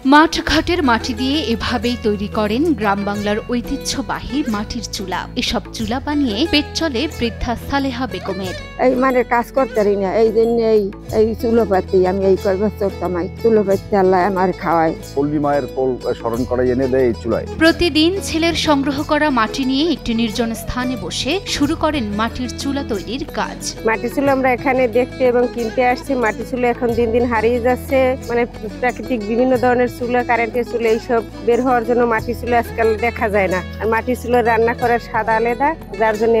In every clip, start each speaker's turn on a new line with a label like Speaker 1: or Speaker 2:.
Speaker 1: মাঠঘাটের মাটি দিয়ে এভাবেই তৈরি করেন গ্রাম বাংলার ঐতিহ্যবাহী মাটির চুলা। এসব চুলা বানিয়ে পেট চলে বৃদ্ধা সালেহা বেগমের।
Speaker 2: এই মানে কাজ করতে পারি না, এই জন্য এই চুলোপাতি আমি এই কয় বছর কামাই, চুলোপাতি আল্লাহ আমার খাওয়ায়।
Speaker 3: পল্লী মায়ের পোল স্মরণ করে এনে দেয় এই চুলায়।
Speaker 1: প্রতিদিন ছেলের সংগ্রহ করা মাটি নিয়ে একটি নির্জন স্থানে বসে শুরু করেন মাটির চুলা তৈরির কাজ।
Speaker 2: মাটির চুলা আমরা এখানে দেখতে এবং কিনতে আসছি। মাটির চুলা এখন দিন দিন হারিয়ে যাচ্ছে, মানে প্রাকৃতিক বিভিন্ন ধরনের চুলা, কারেন্টের চুলা এইসব বের হওয়ার জন্য মাটির চুলা আজকাল দেখা যায় না। আর মাটির চুলা রান্না করার স্বাদ আলাদা, যার জন্য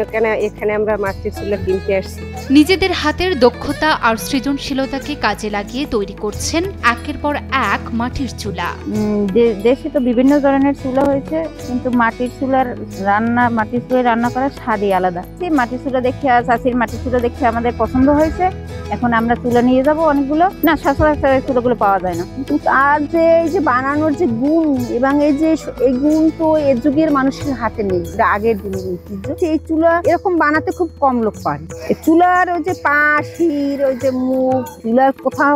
Speaker 2: এখানে আমরা মাটির চুলা কিনতে আসছি।
Speaker 1: নিজেদের হাতের দক্ষতা আর সৃজনশীলতাকে কাজে লাগিয়ে তৈরি করছেন একের পর এক মাটির চুলা।
Speaker 4: দেশে তো বিভিন্ন ধরনের চুলা হয়েছে, কিন্তু মাটির চুলার রান্না করার স্বাদই আলাদা। মাটির চুলা দেখে চাষির মাটির চুলা দেখে আমাদের পছন্দ হয়েছে। এখন আমরা চুলা নিয়ে যাব অনেকগুলো, না সচরাচর চুলাগুলো পাওয়া যায় না। কিন্তু আর যে এই যে বানানোর যে গুণ এবং এই গুণ তো এর যুগের মানুষের হাতে নেই। আগের দিনের ঐতিহ্য, এই চুলা এরকম বানাতে খুব কম লোক পারে। চুলার ওই যে পাশির ওই যে মুখ, চুলার কোথাও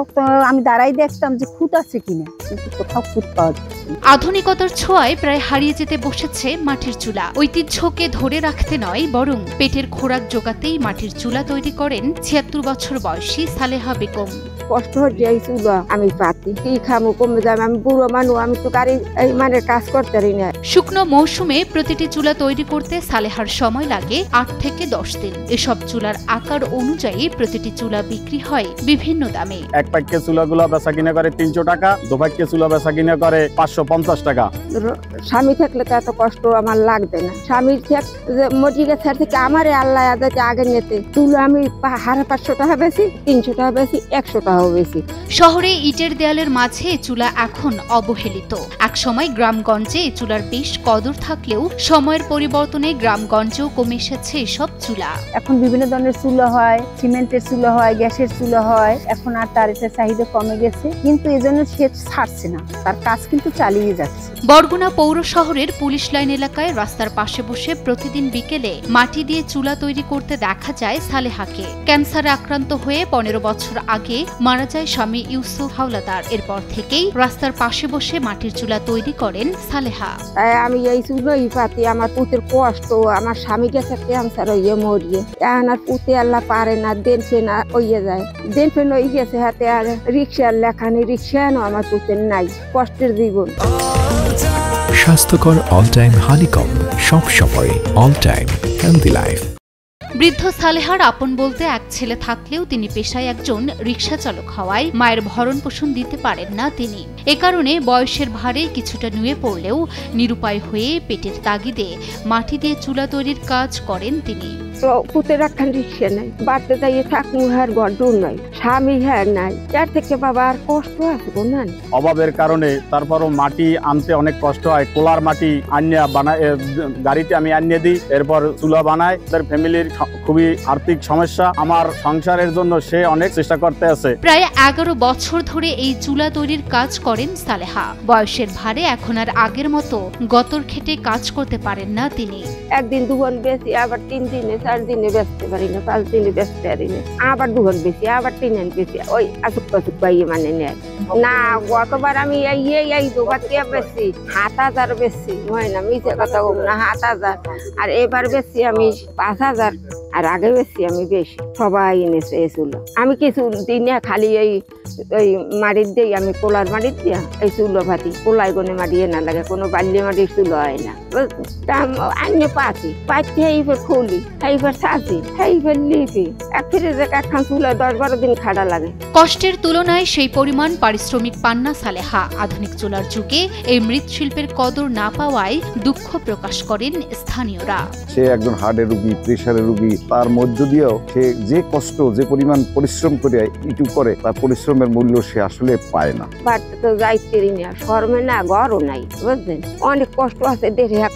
Speaker 4: আমি দাঁড়াই দেখতাম যে খুঁত আছে কিনা, কিন্তু কোথাও খুঁত পাওয়া যাচ্ছে না।
Speaker 1: আধুনিকতার ছোঁয়ায় প্রায় হারিয়ে যেতে বসেছে মাটির চুলা। ঐতিহ্যকে ধরে রাখতে নয়, বরং পেটের খোরাক জোগাতেই মাটির চুলা তৈরি করেন ৭৬ বছর বয়সী সালেহা বেগম।
Speaker 2: কষ্ট হচ্ছে এই চুলা আমি পাতি কি খামো, কমে যাবে, আমি বুড়ো মানুষ, আমি তো গাড়ি এই মানে কাজ করতে পারি না।
Speaker 1: শুকনো মৌসুমে প্রতিটি চুলা তৈরি করতে সালেহার সময় লাগে ৮ থেকে ১০ দিন। এসব চুলার আকার অনুযায়ী প্রতিটি চুলা বিক্রি হয় বিভিন্ন দামে।
Speaker 3: এক প্যাকেট চুলাগুলো বেচা কিনা করে ৩০০ টাকা, দু প্যাকেট চুলা বেচা কিনা করে ৫৫০ টাকা।
Speaker 2: স্বামী থাকলে তো এত কষ্ট আমার লাগবে না। স্বামীর মরিগা ছেড়ে থেকে আমারে আল্লাহ আগে নিতে চুলা আমি ৫০০ টাকা বেশি, ৩০০ টাকা বেশি, ১০০ টাকাও বেশি।
Speaker 1: শহরে ইটের দেয়ালের মাঝে চুলা এখন অবহেলিত। একসময় গ্রামগঞ্জে চুলার বেশ কদর থাকলেও সময়ের পরিবর্তনে গ্রামগঞ্জেও কমে এসেছে এসব চুলা।
Speaker 4: এখন বিভিন্ন ধরনের চুলা হয়, সিমেন্টের চুলা হয়, গ্যাসের চুলা হয়। এখন আর তার এটা চাহিদা কমে গেছে, কিন্তু এজন্য সে ছাড়ছে না, তার কাজ কিন্তু চালিয়ে যাচ্ছে।
Speaker 1: বরগুনা পৌর শহরের পুলিশ লাইন এলাকায় রাস্তার পাশে বসে প্রতিদিন বিকেলে মাটি দিয়ে চুলা তৈরি করতে দেখা যায় সালেহাকে। ক্যান্সারে আক্রান্ত হয়ে ১৫ বছর আগে মারা যায় স্বামী ইউসুফ হাওলাদার। এরপর থেকেই রাস্তার পাশে বসে মাটির চুলা তৈরি করেন সালেহা।
Speaker 2: আমি এই চুলোই পাতি, আমার পুতের কষ্ট, আমার স্বামী গেছে ক্যান্সার হইয়ে মরিয়ে, এখন আর পুতে আল্লাহ পারে না, দেন ফেন হইয়ে যায়, দেন ফেন হয়ে গেছে হাতে, আর রিক্সার লেখানি রিক্সানো আমার পুতের নাই, কষ্টের জীবন।
Speaker 5: স্বাস্থ্যকর অল টাইম হানিকম, সব সময় অল টাইম হেলদি লাইফ।
Speaker 1: বৃদ্ধ সালেহার আপন বলতে এক ছেলে থাকলেও তিনি পেশায় একজন রিকশা চালক হওয়ায় মায়ের ভরণ পোষণ দিতে পারেন না তিনি। এ কারণে বয়সের ভারে কিছুটা নুয়ে পড়লেও নিরুপায় হয়ে পেটের তাগিদে মাটি দিয়ে চুলা তৈরির কাজ করেন তিনি।
Speaker 2: পুতের একখান রিক্সা নাই, বাড়তে যাইয়ে থাকবো, হ্যাঁ গড্ডুর নাই, স্বামী হ্যাঁ নাই, যার থেকে বাবা আর কষ্ট আছে না।
Speaker 3: অভাবের কারণে তারপরও মাটি আনতে অনেক কষ্ট হয়। কোলার মাটি আনিয়ে বানায়, গাড়িতে আমি আনিয়ে দিই, এরপর চুলা বানায়। তাদের ফ্যামিলির খুবই আর্থিক সমস্যা, আমার সংসারের জন্য সে অনেক চেষ্টা করতে আছে।
Speaker 1: প্রায় ১১ বছর ধরে এই চুলা তৈরির কাজ করেন সালেহা। বয়সের ভারে এখন আর আগের মতো গতর খেটে কাজ করতে পারেন না তিনি।
Speaker 2: একদিন দুঘন বেশি, আবার 3 দিনে 4 দিনে বেচতে পারি না, 5 দিনে বেচতে পারি না, আবার দুঘন বেশি, আবার 3 দিন বেশি, ওই আসুক পাসুক পাইয়ে মানে নেয় না। গতবার আমি এই দোকানকে বেশি ৭,০০০ বেশি, হয় না মিছে কথা বলবো না, ৭,০০০। আর এবার বেশি আমি ৫,০০০, আর আগে বেশি আমি বেশি। সবাই এনেছে এই চুলো, আমি কিছু দিনে খালি এই মাটির দিই, আমি কোলার মাটির দিয়া এই চুলো ভাতি, কোলাই গনে মাটি না লাগে, কোনো বাল্য মাটির চুলো হয় না। আনিয়ে পাচ্ছি এইবার খুলি, এইবার সাজি, এইবার লিপি, এক ফ্রিজে একখান চুলো ১০-১২ দিন খাড়া লাগে।
Speaker 1: কষ্টের তুলনায় সেই পরিমাণ পারিশ্রমিক পান না সালেহা। আধুনিক চুলার যুগে এই মৃৎশিল্পের কদর না পাওয়ায় দুঃখ প্রকাশ করেন স্থানীয়রা।
Speaker 3: সে একজন হার্টের রোগী, প্রেশারের রোগী, তার মধ্য দিয়েও সে যে কষ্ট, যে পরিমাণ পরিশ্রম করে ইটু করে, তার পরিশ্রমের মূল্য সে আসলে পায় না।
Speaker 2: বাড়তে তো যাইতে না, শর্মে না, ঘরও নাই, বুঝলেন, অনেক কষ্ট আছে। ১.৫